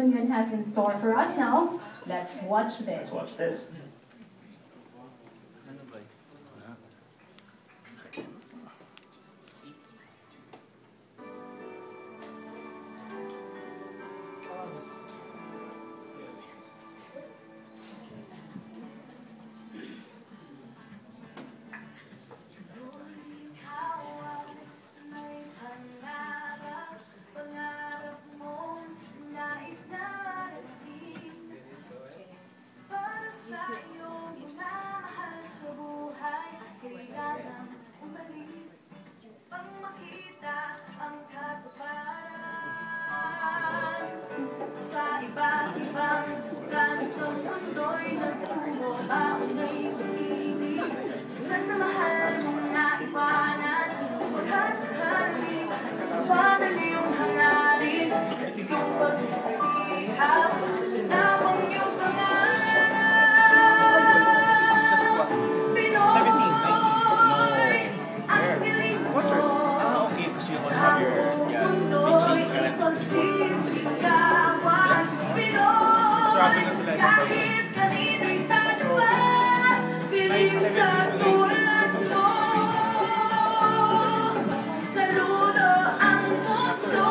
Union has in store for us now. Let's watch this. Let's watch this. Sa iba't ibang ganitong mundo'y nagtungo ang pag-ibig na sa mahal mong naiwanan. Maghasakali, madali yung hangarin sa iyong pagsisihap. Tinawag yung pangalan. Pinoy, ang piling mo. Okay, because you also have your big sheets, right? Kahit kanina'y tatapat, piling sa tulad mo. Saludo ang mundo.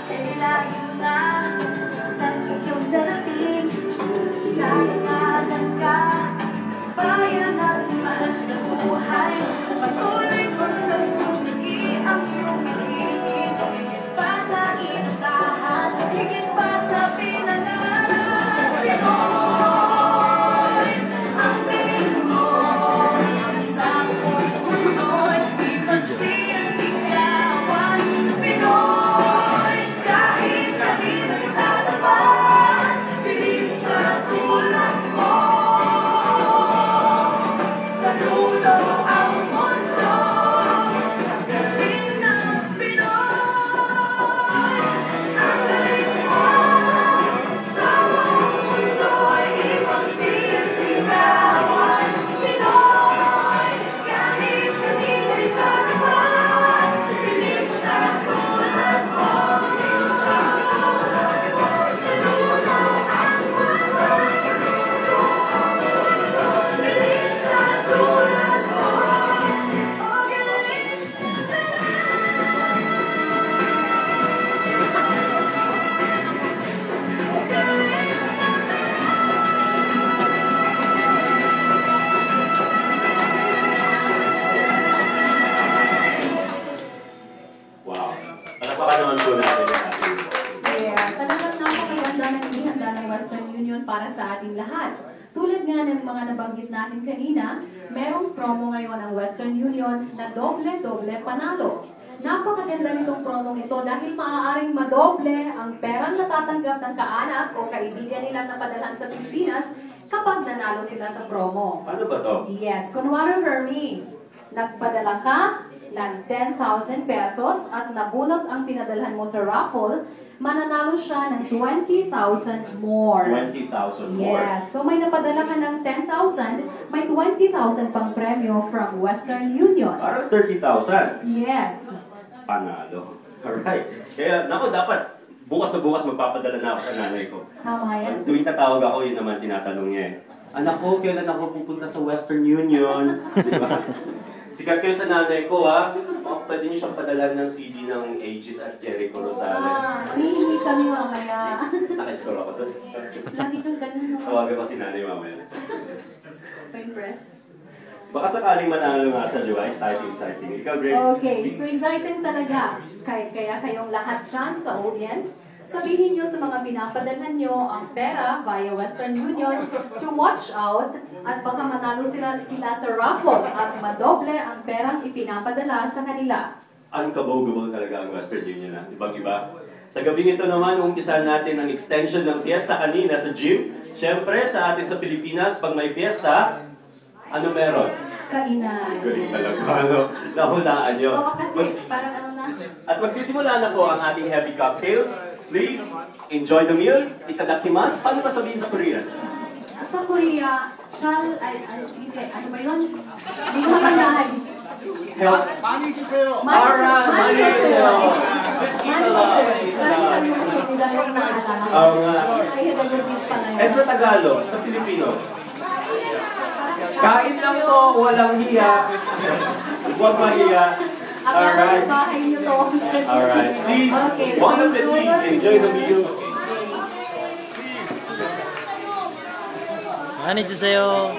Kailayo na ng iyong darating, nalangalan ka, bayan at mahal sa buhay. Patuloy mong nagtumiki ang iyong higit, higit pa sa inasahan, higit pa sa pinangalan. Pinoy, ang piling mo, sa buong mundo, di magsisigawan. Pinoy, kahit kanino'y tatapat, piling sa tulad mo. Saludo ang mundo sa galing ng Pinoy. Ang galing mo sa buong mundo'y ipagsisigawan. Pinoy, kahit kanino'y tatapat, piling sa tulad mo. Saludo ang mundo, piling sa tulad mo. Wow. Palakpakan naman po natin yung ating. Yeah, talagang napakaganda ng inihanda ng Western Union para sa ating lahat. Tulad nga ng mga nabanggit natin kanina, merong promo ngayon ang Western Union na doble-doble panalo. Napakaganda nitong promong ito dahil maaaring madoble ang perang natatanggap ng kaanak o kaibigan nilang napadalhan sa Pilipinas kapag nanalo sila sa promo. Paano ba to? Yes, kunwari Hermie, nagpadala ka ng 10,000 pesos at nabunot ang pinadalhan mo sa raffle, mananalo siya ng 20,000 more. 20,000 more. Yes, so may napadala ka ng 10,000, may 20,000 pang premyo from Western Union. Parang 30,000. Yes. Panalo. Alright. Kaya, naku, dapat bukas na bukas magpapadala na ako sa nanay ko. Tama yan. Tuwing tatawag ako, yun naman tinatanong niya eh. Anak ko, kailan ako pupunta sa Western Union? Diba? Sikat kayo sa nanay ko, ha? O, pwede niyo siyang padalan ng CD ng Aegis at Jericho Rosales. Hihingi kami mamaya. Nakiscore ako doon. Lagi kang ganun. Tawagan ko si nanay mamaya. Pa-impress. Baka sakaling manalo nga siya, di ba? Exciting, exciting. Ikaw, Grace? Okay, so exciting talaga. Kaya kayong lahat dyan sa audience, sabihin nyo sa mga pinapadalhan nyo ang pera via Western Union to watch out at baka manalo sila sa raffle at madoble ang perang ipinapadala sa kanila. Unkabogable talaga ang Western Union na. Ibang-iba. Sa gabing ito naman, umpisahan natin ang extension ng fiesta kanina sa gym. Siyempre, sa atin sa Pilipinas, pag may fiesta, ano meron? Kainan. Galing talaga, ano? Nahulaan nyo. Oo, kasi parang ano na. At magsisimula na po ang ating heavy cocktails. Please, enjoy the meal. Itadakimasu. Paano pa sabihin sa Korean? Sa Korea, ano ba yun? Hindi ko naman help. 많이 주세요. Alright, money 주세요. Let's eat a lot. Oo nga. Eh sa Tagalog, sa Pilipino. Kain lang to, walang hiya. Huwag mahiya. Alright. Alright. Please, one of the team, enjoy the meal. Mani 주세요.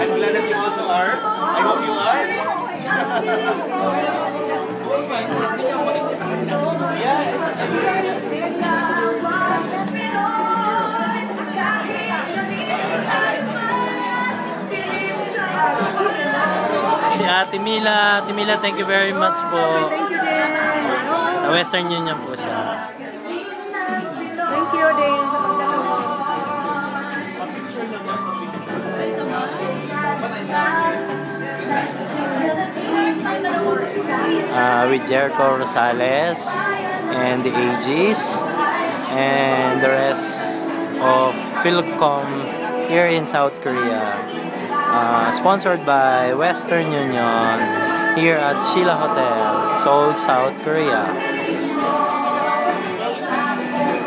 I'm glad that you also are. I hope you are. Si Ate Mila. Ate Mila, thank you very much po. Sa Western Union po siya. Thank you din sa pagdalo mo. With Jericho Rosales and the AGs and the rest of Philcom here in South Korea. Sponsored by Western Union here at Sheila Hotel, Seoul, South Korea.